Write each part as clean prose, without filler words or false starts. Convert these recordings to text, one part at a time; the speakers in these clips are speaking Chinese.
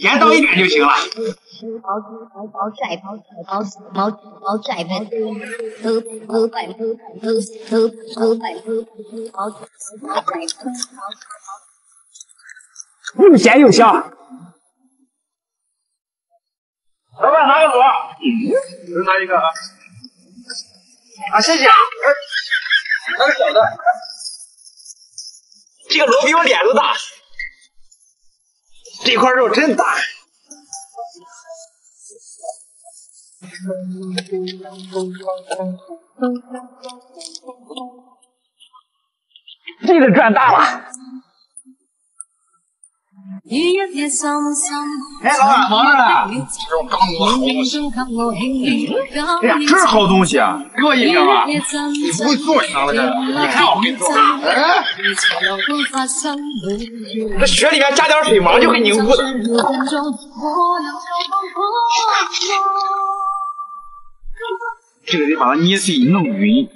点到一点就行了。又咸又香。老板拿个螺，只拿一个啊。啊，谢谢。拿个小的。这个螺比我脸都大，这块肉真大。这个赚大了。哎，老板忙着呢。这我刚磨好东西。哎呀，这是好东西啊，给我一个吧。你不会做啥了这？你看我会做。哎，这血里面加点水马上就会凝固的。这个得把它捏碎弄匀。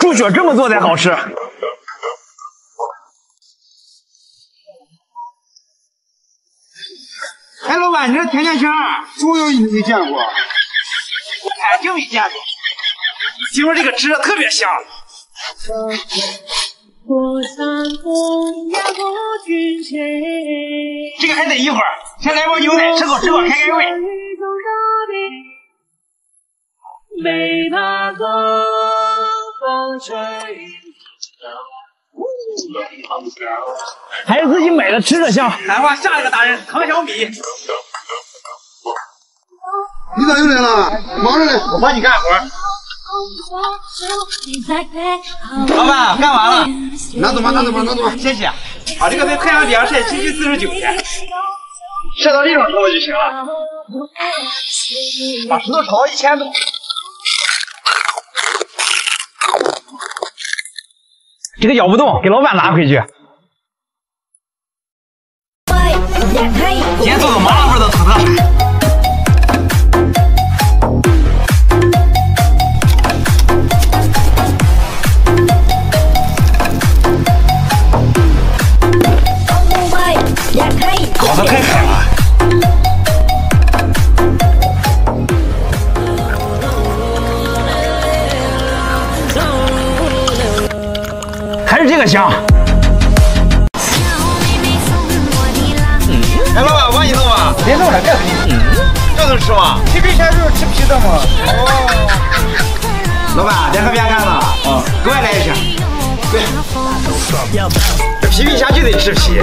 猪血这么做才好吃。哎，老板，你这甜甜圈猪油你没见过？我肯定没见过。听说这个汁特别香。这个还得一会儿，先来包牛奶，吃口开开胃。每那个风吹，还是自己买的，吃着香。来吧，下一个达人唐小米。你咋又来了？忙着呢，我帮你干活。老板，干完了。拿走吧，拿走吧，拿走吧。谢谢。把这个在太阳底下晒7去49天，晒到这种程度就行了。把石头炒到1000度。这个咬不动，给老板拿回去。今天做个麻辣味的土特产。烤得太海了。还是这个香。哎，老板，我帮你弄吧。别弄了，这能吃吗？皮皮虾就是吃皮的嘛。哦。老板，别喝别干了。给我来一瓶。对。这皮皮虾就得吃皮。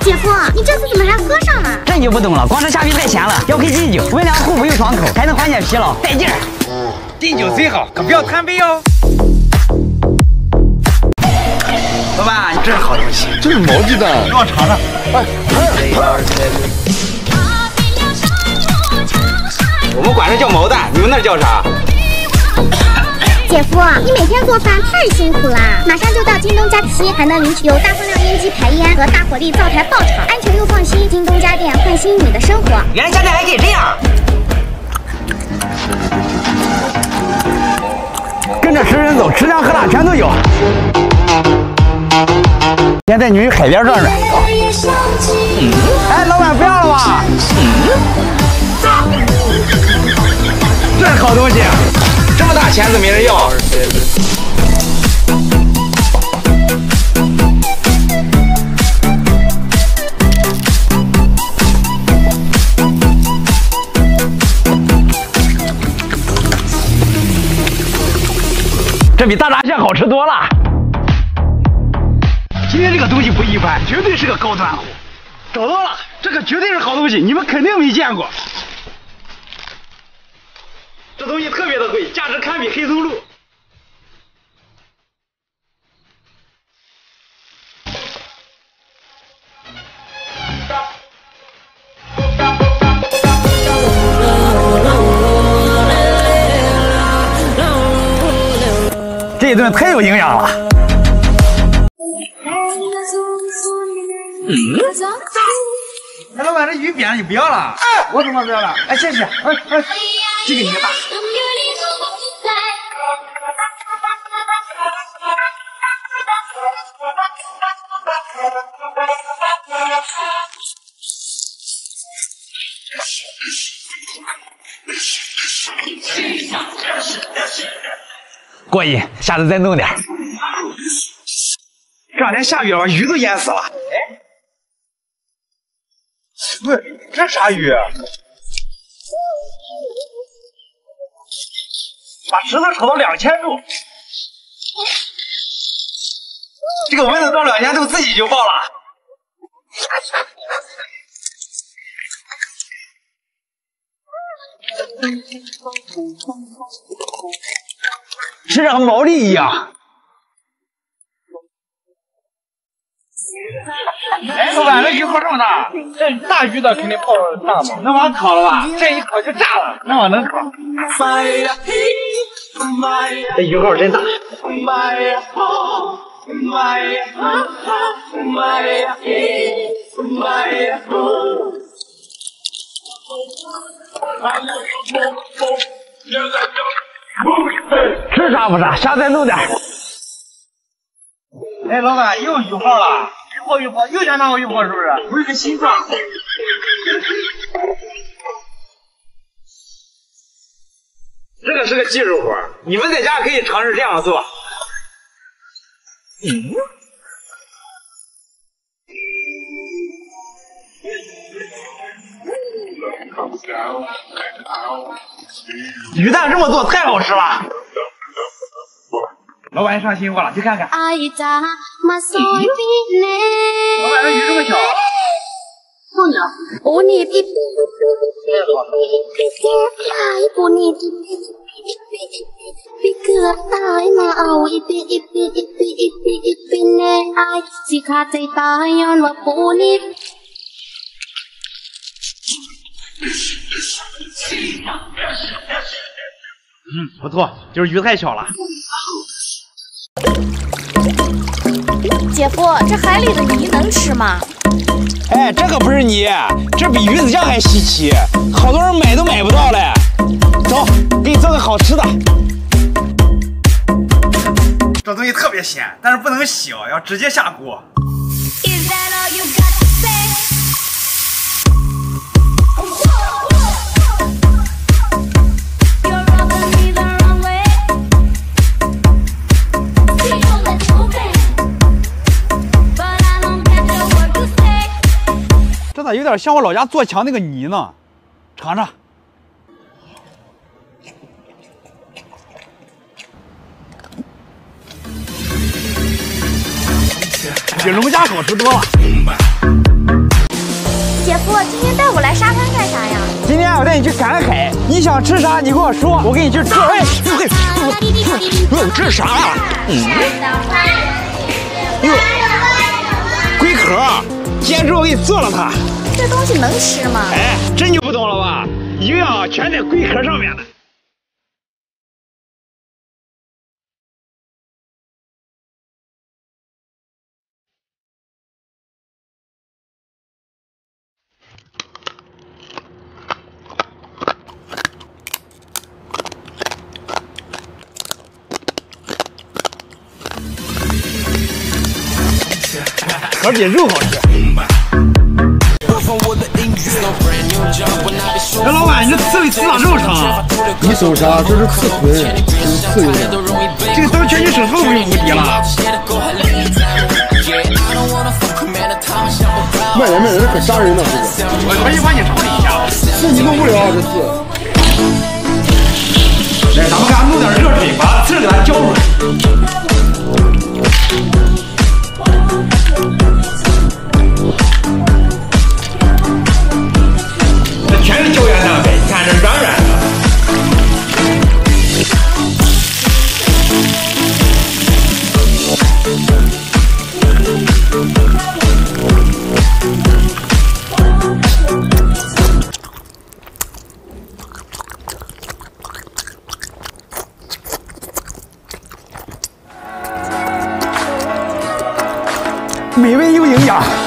姐夫，你这次怎么还喝上了？这你就不懂了，光吃虾皮太咸了，要配金酒，温凉护肤又爽口，还能缓解疲劳，带劲儿。敬酒最好，可不要贪杯哦。老板，你这是好东西，这是毛鸡蛋，让我尝尝。我们管这叫毛蛋，你们那叫啥？姐夫，你每天做饭太辛苦啦！马上就到京东假期，还能领取由大风量烟机排烟和大火力灶台爆炒，安全又放心。京东家电焕新你的生活。原来家电还可以这样。跟着食人走，吃香喝辣全都有。先带你去海边转转。哎，老板不要了吧？这是好东西，这么大钳子没人要。这比大闸蟹好吃多了。今天这个东西不一般，绝对是个高端货。找到了，这个绝对是好东西，你们肯定没见过。这东西特别的贵，价值堪比黑松露。这一顿太有营养了。哎，老板，这鱼扁了，你不要了？哎，我怎么不要了？哎，谢谢。这个你大。过瘾，下次再弄点。这两天下雨了，把鱼都淹死了。哎，不是，这啥鱼？把石头炒到2000度，这个温度到2000度自己就爆了。吃着和毛利一样。哎，老板，这鱼泡这么大，这大鱼的肯定泡大嘛，那往烤了吧？这一烤就炸了，那往能烤。这鱼泡真大。吃啥不啥，下次再弄点。哎，老板，又鱼泡了，鱼泡，又想拿我鱼泡是不是？不是个心脏。这个是个技术活，你们在家可以尝试这样做。鱼蛋这么做太好吃了。老板上新货了，去看看。老板，这鱼这么小。不错，就是鱼太小了。姐夫，这海里的泥能吃吗？哎，这可不是泥，这比鱼子酱还稀奇，好多人买都买不到嘞。走，给你做个好吃的。这东西特别咸，但是不能洗哦，要直接下锅。这咋有点像我老家做墙那个泥呢？尝尝。比农家好吃多了。姐夫，今天带我来沙滩干啥呀？今天我带你去赶海，你想吃啥你跟我说，我给你去吃。哎，这是啥呀？龟壳，今天中午给你做了它。这东西能吃吗？哎，这你不懂了吧？营养全在龟壳上面呢。壳比肉好吃。哎，老板，你这刺猬刺哪这么长？你手啥？这是刺腿，这是刺猬。这个当拳击手套都不用无敌了。卖点这可杀人了，这个。我回去帮你处理一下。刺你弄不了这刺。来，咱们给它弄点热水，把刺给它浇出来。这全是胶原蛋白，你看这软软的。美味又营养。